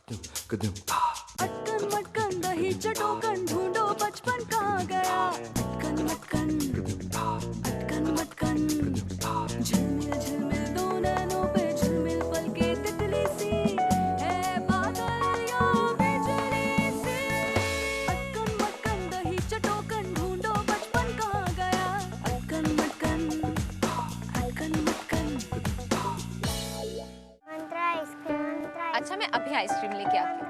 अटकन मटकन दही चटोकन ढूंढो बचपन कहाँ गया। अटकन मटकन अटकन मटकन झिलमिल झिलमिल दो नैनों पे झिलमिल पल के तितली सी है बादल या बिजली सी। अटकन मटकन दही चटोकन ढूंढो बचपन कहाँ गया। अटकन मटकन अटकन मटकन। मंत्रा आइसक्रीम मंत्रा अच्छा, मैं अभी आइसक्रीम लेके आती हूँ।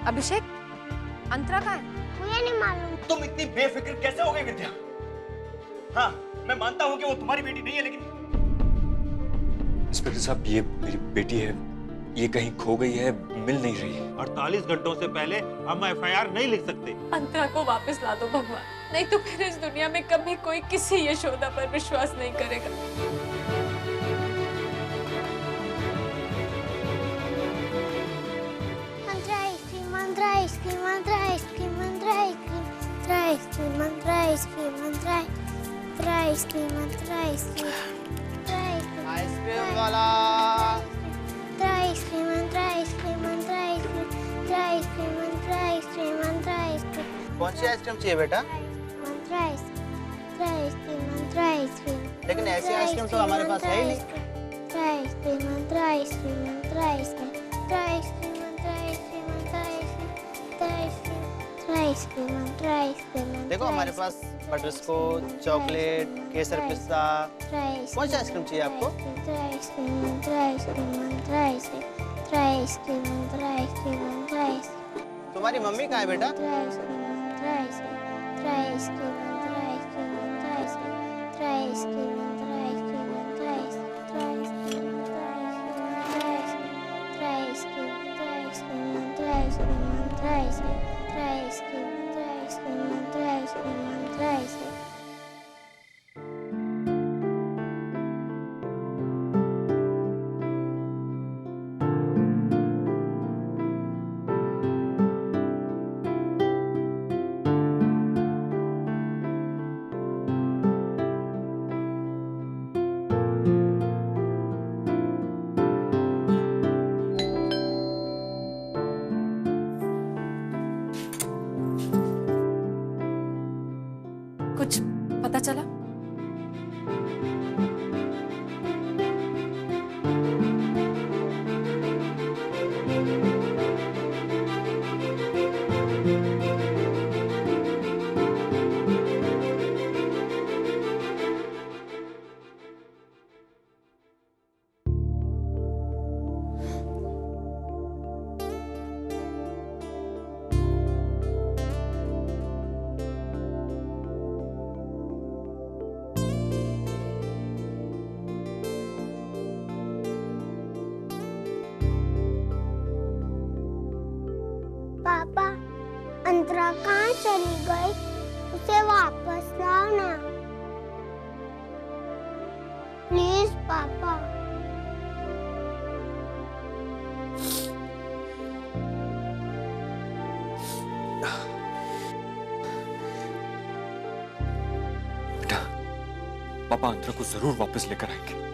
अभिषेक, अंतरा कहाँ है? मुझे नहीं मालूम। तुम इतनी बेफिक्र कैसे हो गई विद्या? हाँ, मैं मानता हूँ कि वो तुम्हारी बेटी नहीं है, लेकिन इंस्पेक्टर साहब, ये मेरी बेटी है। ये कहीं खो गई है, मिल नहीं रही है। 48 घंटों से पहले हम एफआईआर नहीं लिख सकते। अंतरा को वापस ला दो भगवान, नहीं तो फिर इस दुनिया में कभी कोई किसी यशोदा पर विश्वास नहीं करेगा। मंत्रा आइसक्रीम मंत्रा आइसक्रीम मंत्रा आइसक्रीम मंत्रा आइसक्रीम मंत्रा आइसक्रीम मंत्रा आइसक्रीम मंत्रा आइसक्रीम आइसक्रीम वाला। मंत्रा आइसक्रीम मंत्रा आइसक्रीम मंत्रा आइसक्रीम मंत्रा आइसक्रीम मंत्रा आइसक्रीम। कौन सी आइसक्रीम चाहिए बेटा? मंत्रा आइसक्रीम मंत्रा आइसक्रीम। लेकिन ऐसी आइसक्रीम तो हमारे पास है ही नहीं। मंत्रा आइसक्रीम मंत्रा आइसक्रीम मंत्रा आइसक्रीम मंत्रा आइसक्रीम मंत्रा आइसक्रीम मंत्रा आइसक्रीम मंत्रा आइसक्रीम। देखो हमारे पास बटर स्कॉच, चॉकलेट, केसर पिस्ता। कौन सी आइसक्रीम चाहिए आपको? मंत्रा आइसक्रीम मंत्रा आइसक्रीम मंत्रा आइसक्रीम मंत्रा आइसक्रीम मंत्रा आइसक्रीम। तुम्हारी मम्मी कहाँ है बेटा? मंत्रा आइसक्रीम मंत्रा आइसक्रीम मंत्रा आइसक्रीम मंत्रा आइसक्रीम मंत्रा आइसक्रीम मंत्रा आइसक्रीम मंत्रा आइसक्रीम मंत्रा आइसक्रीम मंत्रा आइसक्रीम मंत्रा आइसक्रीम मंत्रा आइसक्रीम मंत्रा आइसक्रीम मंत्रा आइसक्रीम। कुछ पता चला? पापा, अंतरा कहाँ चली गई? उसे वापस लाओ ना प्लीज पापा। बेटा, पापा अंतरा को जरूर वापस लेकर आएंगे।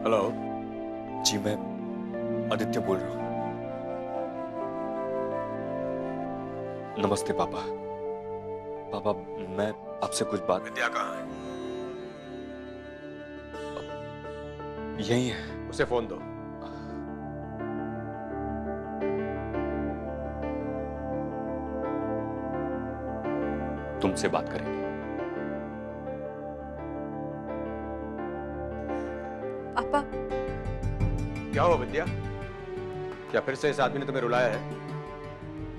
हेलो जी, मैं आदित्य बोल रहा हूँ। नमस्ते पापा। पापा, मैं आपसे कुछ बात। विद्या कहाँ है? यही है। उसे फोन दो। तुमसे बात करेंगे। पापा, क्या हुआ विद्या? क्या फिर से इस आदमी ने तुम्हें रुलाया है?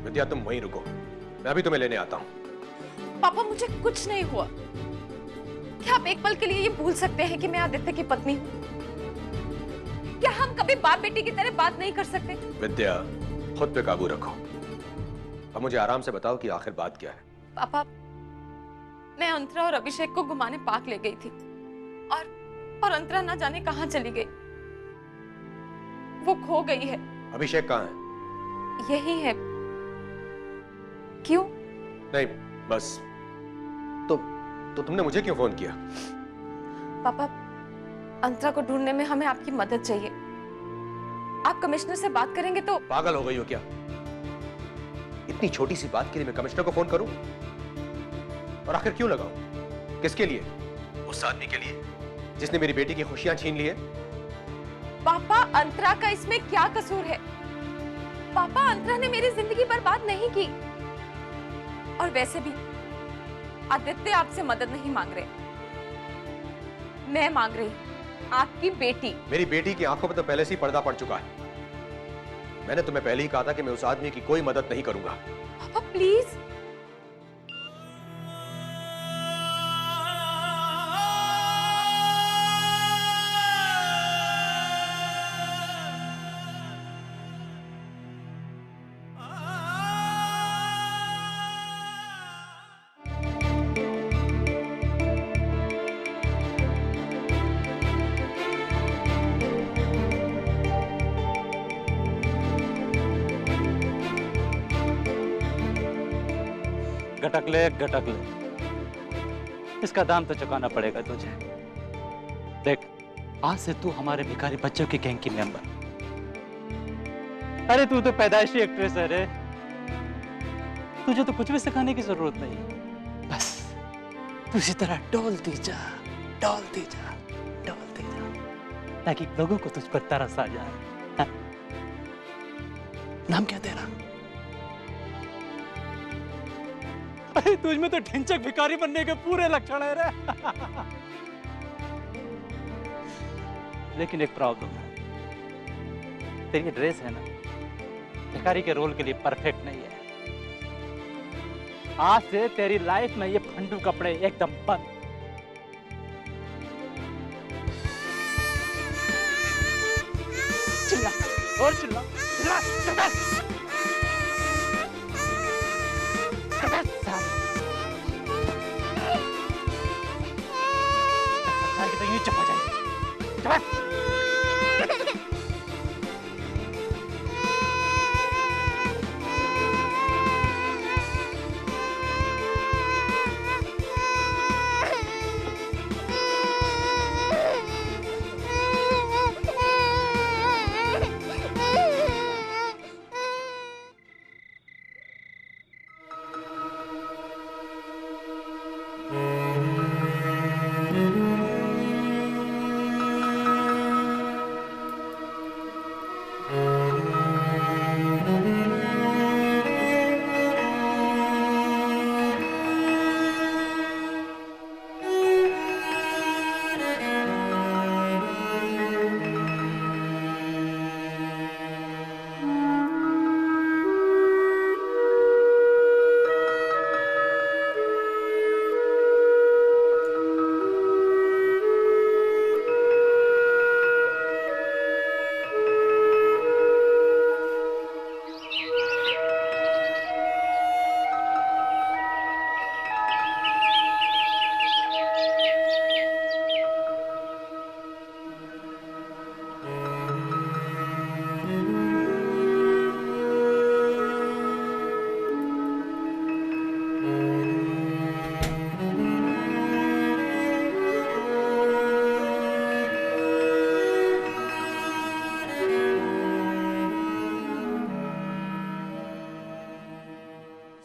विद्या, तुम वहीं रुको, मैं अभी तुम्हें लेने आता हूँ। पापा मुझे कुछ नहीं हुआ। क्या आप एक पल के लिए ये भूल सकते हैं कि मैं आदित्य की पत्नी हूँ? क्या हम कभी बाप बेटी की तरह बात नहीं कर सकते? विद्या, खुद पे काबू रखो। अब मुझे आराम से बताओ कि आखिर बात क्या है। पापा, मैं अंतरा और अभिषेक को घुमाने पार्क ले गई थी और अंतरा ना जाने कहां चली गई। वो खो गई है अभिषेक कहाँ है? यही है। क्यों? नहीं, बस तो तुमने मुझे क्यों फोन किया? पापा, अंतरा को ढूंढने में हमें आपकी मदद चाहिए। आप कमिश्नर से बात करेंगे तो? पागल हो गई हो क्या? इतनी छोटी सी बात के लिए मैं कमिश्नर को फोन करूं? और आखिर क्यों लगाऊं? किसके लिए? उस आदमी के लिए जिसने मेरी बेटी की खुशियां छीन ली है। पापा, अंतरा का इसमें क्या कसूर है? पापा, अंतरा ने मेरी जिंदगी बर्बाद नहीं की। और वैसे भी आदित्य आपसे मदद नहीं मांग रहे, मैं मांग रही, आपकी बेटी। मेरी बेटी की आंखों पर तो पहले से ही पर्दा पड़ चुका है। मैंने तुम्हें पहले ही कहा था कि मैं उस आदमी की कोई मदद नहीं करूंगा। पापा प्लीज। गटक ले, इसका दाम तो चुकाना पड़ेगा तुझे। देख, आज से तू हमारे भिखारी बच्चों की गैंग की मेंबर। अरे तू तो पैदाइशी एक्ट्रेस है रे, तुझे तो कुछ भी सिखाने की जरूरत नहीं। बस तू इसी तरह डोलती जा, ताकि लोगों को तुझ पर तरस आ जाए। हाँ? नाम क्या तेरा? अरे तुझ में तो ढिंचक भिखारी बनने के पूरे लक्षण है रे। लेकिन एक प्रॉब्लम है, तेरी ड्रेस है ना, भिखारी के रोल के लिए परफेक्ट नहीं है। आज से तेरी लाइफ में ये फंडू कपड़े एकदम बंद। चिल्ला और चिल्ला, तो यूं चुप हो जाएगी।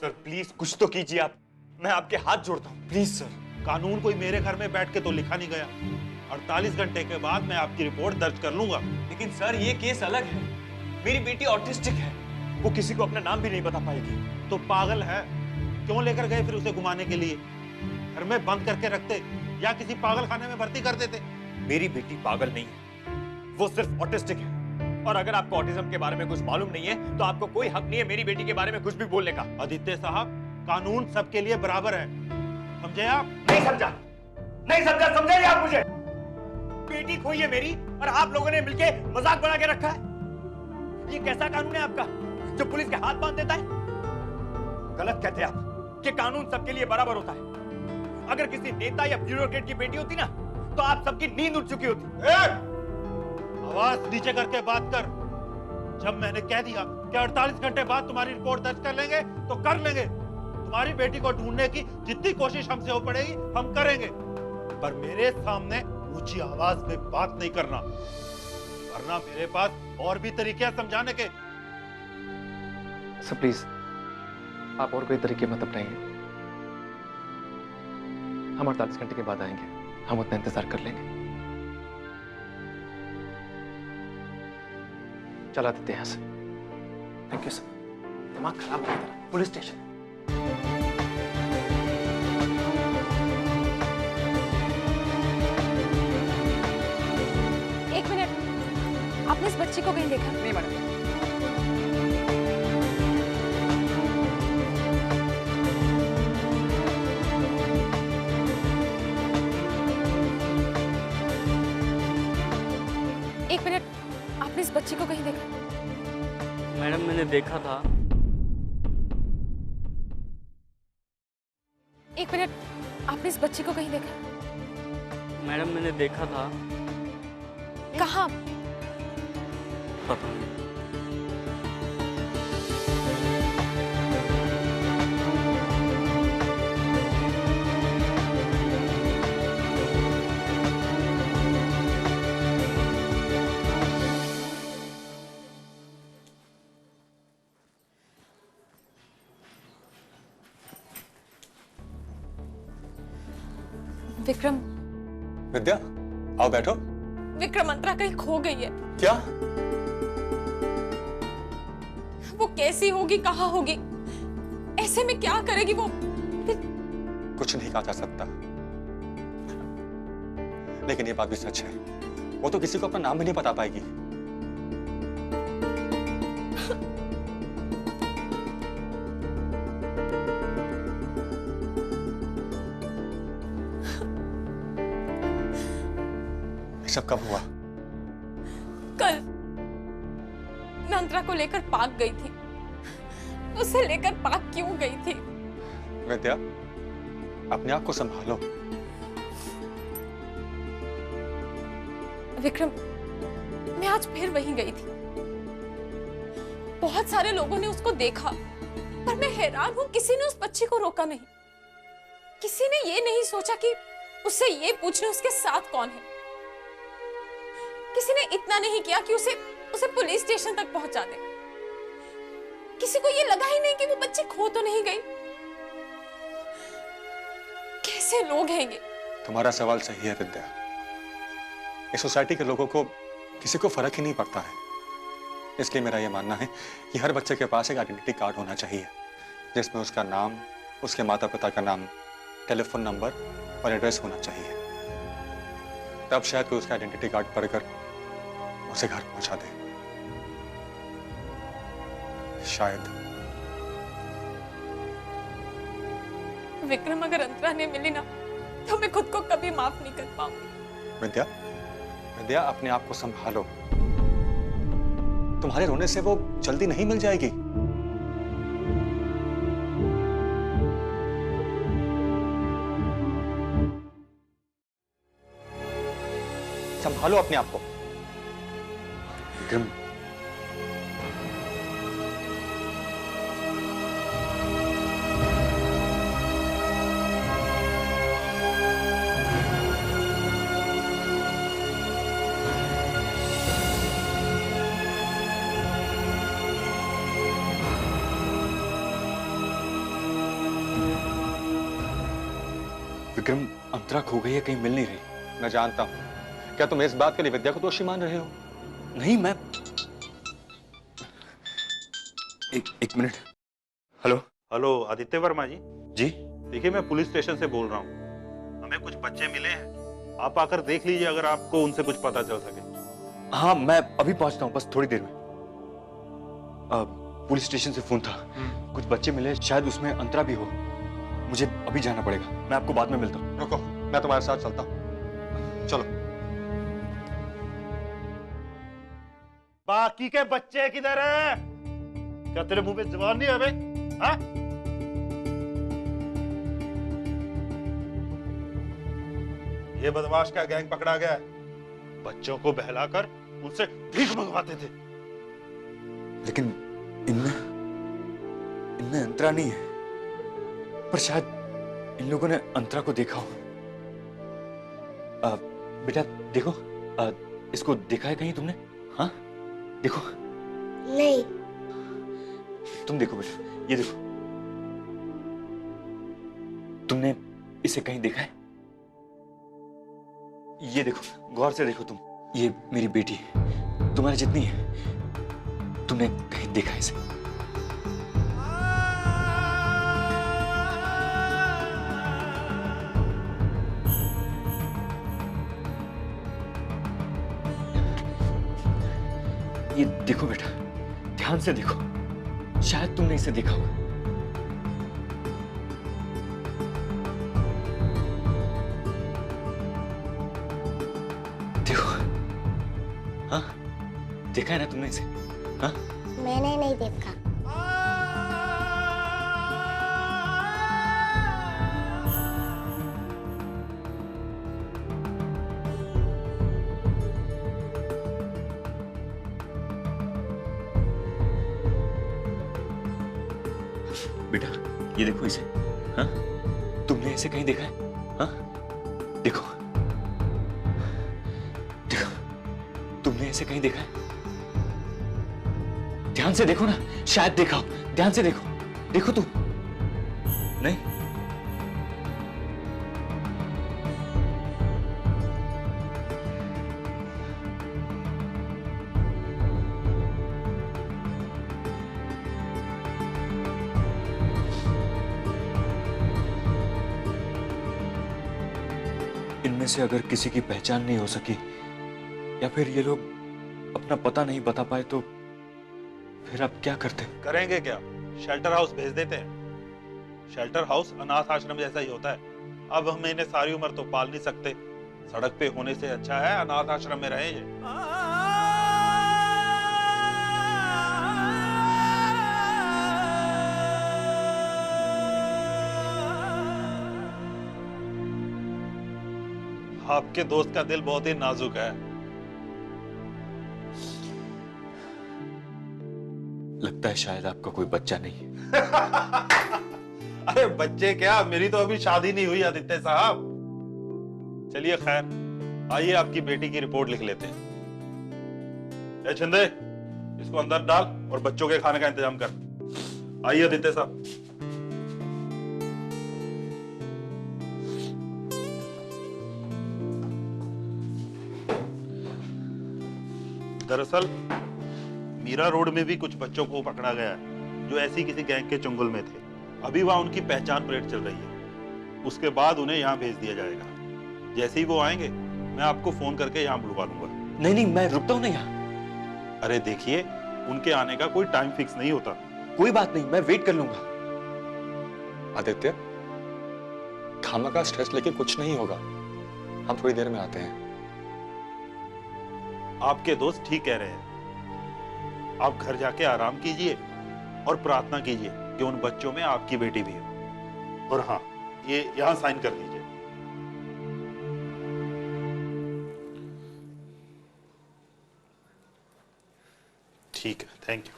सर प्लीज कुछ तो कीजिए आप, मैं आपके हाथ जोड़ता हूँ, प्लीज सर। कानून कोई मेरे घर में बैठ के तो लिखा नहीं गया। 48 घंटे के बाद मैं आपकी रिपोर्ट दर्ज कर लूंगा। लेकिन सर ये केस अलग है, मेरी बेटी ऑटिस्टिक है, वो किसी को अपना नाम भी नहीं बता पाएगी। तो पागल है, क्यों लेकर गए फिर उसे घुमाने के लिए? घर में बंद करके रखते या किसी पागल खाने में भर्ती कर देते। मेरी बेटी पागल नहीं है, वो सिर्फ ऑटिस्टिक है। और अगर आपको ऑटिज्म के बारे में कुछ मालूम नहीं है तो आपको कोई हक नहीं है मेरी बेटी के बारे में कुछ भी बोलने का। आदित्य साहब, कानून सबके लिए बराबर है, समझे आप? नहीं समझा, नहीं समझा, समझाइए आप मुझे। बेटी खोई है मेरी और आप लोगों ने मिलके मजाक बना के रखा है। ये कैसा कानून है आपका जो पुलिस के हाथ बांध देता है? गलत कहते हैं आप कि कानून सबके लिए बराबर होता है। अगर किसी नेता या ब्यूरोक्रेट की बेटी होती ना तो आप सबकी नींद उठ चुकी होती। आवाज नीचे करके बात कर। जब मैंने कह दिया कि 48 घंटे बाद तुम्हारी रिपोर्ट दर्ज कर लेंगे तो कर लेंगे। तुम्हारी बेटी को ढूंढने की जितनी कोशिश हमसे हो पड़ेगी हम करेंगे, पर मेरे सामने ऊंची आवाज में बात नहीं करना, वरना मेरे पास और भी तरीके हैं समझाने के। सर प्लीज आप और कोई तरीके मत अपनाइए। हम 48 घंटे के बाद आएंगे, हम उतना इंतजार कर लेंगे। चला देते हैं यहाँ से। Thank you sir. दिमाग खराब है मेरा। Police station. एक मिनट, आपने इस बच्ची को कहीं देखा? नहीं मैडम। एक मिनट, आपने इस बच्ची को कहीं देखा? मैडम मैंने देखा था। एक मिनट, आपने इस बच्ची को कहीं देखा? मैडम मैंने देखा था। कहाँ? पता नहीं। विक्रम। विद्या आओ बैठो। विक्रम, अंतरा कहीं खो गई है। क्या? वो कैसी होगी, कहाँ होगी, ऐसे में क्या करेगी वो? कुछ नहीं कहा जा सकता, लेकिन ये बात भी सच है, वो तो किसी को अपना नाम भी नहीं बता पाएगी। सब कब हुआ? कल मैं अंतरा को लेकर पार्क गई थी। उसे लेकर पार्क क्यों गई थी? विद्या अपने आप को संभालो। विक्रम, मैं आज फिर वहीं गई थी। बहुत सारे लोगों ने उसको देखा, पर मैं हैरान हूं किसी ने उस बच्ची को रोका नहीं। किसी ने ये नहीं सोचा कि उससे ये पूछने उसके साथ कौन है। किसी ने इतना नहीं किया कि उसे पुलिस स्टेशन तक पहुंचा दे। किसी को ये लगा ही नहीं कि वो बच्ची खो तो नहीं गई। कैसे लोग हैं ये? तुम्हारा सवाल सही है विद्या। इस सोसाइटी के लोगों को किसी को फर्क ही नहीं पड़ता है। इसलिए मेरा यह मानना है कि हर बच्चे के पास एक आइडेंटिटी कार्ड होना चाहिए, जिसमें उसका नाम, उसके माता पिता का नाम, टेलीफोन नंबर और एड्रेस होना चाहिए। तब शायद कोई उसका आइडेंटिटी कार्ड पढ़कर उसे घर पहुंचा दे। शायद। विक्रम, अगर अंतरा ने मिली ना तो मैं खुद को कभी माफ नहीं कर पाऊंगी। विद्या, विद्या अपने आप को संभालो। तुम्हारे रोने से वो जल्दी नहीं मिल जाएगी। संभालो अपने आप को। विक्रम, विक्रम, अंतरा खो गई है, कहीं मिल नहीं रही। मैं जानता हूं। क्या तुम इस बात के लिए विद्या को दोषी मान रहे हो? नहीं, मैं एक minute. Hello. Hello Aditya Varma ji. जी। देखिए मैं पुलिस स्टेशन से बोल रहा हूँ। हमें कुछ बच्चे मिले हैं, आप आकर देख लीजिए अगर आपको उनसे कुछ पता चल सके। हाँ मैं अभी पहुंचता हूँ, बस थोड़ी देर में। पुलिस स्टेशन से फोन था, कुछ बच्चे मिले, शायद उसमें अंतरा भी हो। मुझे अभी जाना पड़ेगा, मैं आपको बाद में मिलता हूँ। रुको, मैं तुम्हारे साथ चलता हूँ। चलो। बाकी के बच्चे किधर है? क्या तेरे मुंह पे जबान नहीं है बे? हाँ? ये बदमाश का गैंग पकड़ा गया है। बच्चों को बहलाकर उनसे भीख मंगवाते थे। लेकिन इनमें इनमें अंतरा नहीं है। पर शायद इन लोगों ने अंतरा को देखा हो। बेटा देखो, इसको देखा है कहीं तुमने? हाँ देखो। नहीं। तुम देखो बेटा, ये देखो, तुमने इसे कहीं देखा है? ये देखो, गौर से देखो तुम, ये मेरी बेटी है, तुम्हारी जितनी है। तुमने कहीं देखा है इसे? ये देखो बेटा, ध्यान से देखो, शायद तुमने इसे देखा होगा। देखो, हाँ देखा है ना तुमने इसे? हाँ मैंने नहीं देखा। बेटा ये देखो इसे, हाँ तुमने इसे कहीं देखा है? हाँ देखो, देखो, तुमने इसे कहीं देखा है? ध्यान से देखो ना, शायद देखा हो, ध्यान से देखो, देखो तुम। नहीं? इनमें से अगर किसी की पहचान नहीं हो सकी या फिर ये लोग अपना पता नहीं बता पाए तो फिर आप क्या करते? करेंगे क्या? शेल्टर हाउस भेज देते हैं। शेल्टर हाउस अनाथ आश्रम जैसा ही होता है। अब हम इन्हें सारी उम्र तो पाल नहीं सकते। सड़क पे होने से अच्छा है अनाथ आश्रम में रहें ये। आपके दोस्त का दिल बहुत ही नाजुक है। लगता है शायद आपका कोई बच्चा नहीं है। अरे बच्चे क्या, मेरी तो अभी शादी नहीं हुई आदित्य साहब। चलिए खैर, आइए आपकी बेटी की रिपोर्ट लिख लेते हैं। ए छिंदे, इसको अंदर डाल और बच्चों के खाने का इंतजाम कर। आइए आदित्य साहब। दरअसल मीरा रोड में भी कुछ बच्चों को पकड़ा गया है जो ऐसी किसी गैंग के चंगुल में थे। अभी वहां उनकी पहचान परेड चल रही है। उसके बाद उन्हें यहाँ भेज दिया जाएगा। जैसे ही वो आएंगे मैं आपको फोन करके यहाँ बुलवा लूंगा। नहीं नहीं, मैं रुकता हूँ ना यहाँ। अरे देखिए, उनके आने का कोई टाइम फिक्स नहीं होता। कोई बात नहीं, मैं वेट कर लूंगा। आदित्य, खामखा स्ट्रेस लेके कुछ नहीं होगा। हम थोड़ी देर में आते हैं। आपके दोस्त ठीक कह रहे हैं। आप घर जाके आराम कीजिए और प्रार्थना कीजिए कि उन बच्चों में आपकी बेटी भी हो। और हाँ, ये यहां साइन कर दीजिए। ठीक है, थैंक यू।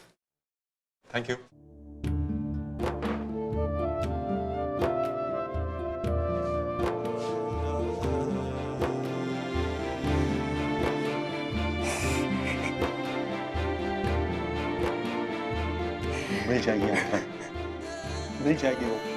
Thank you. मिल जाएगी, मिल जाएगी वो।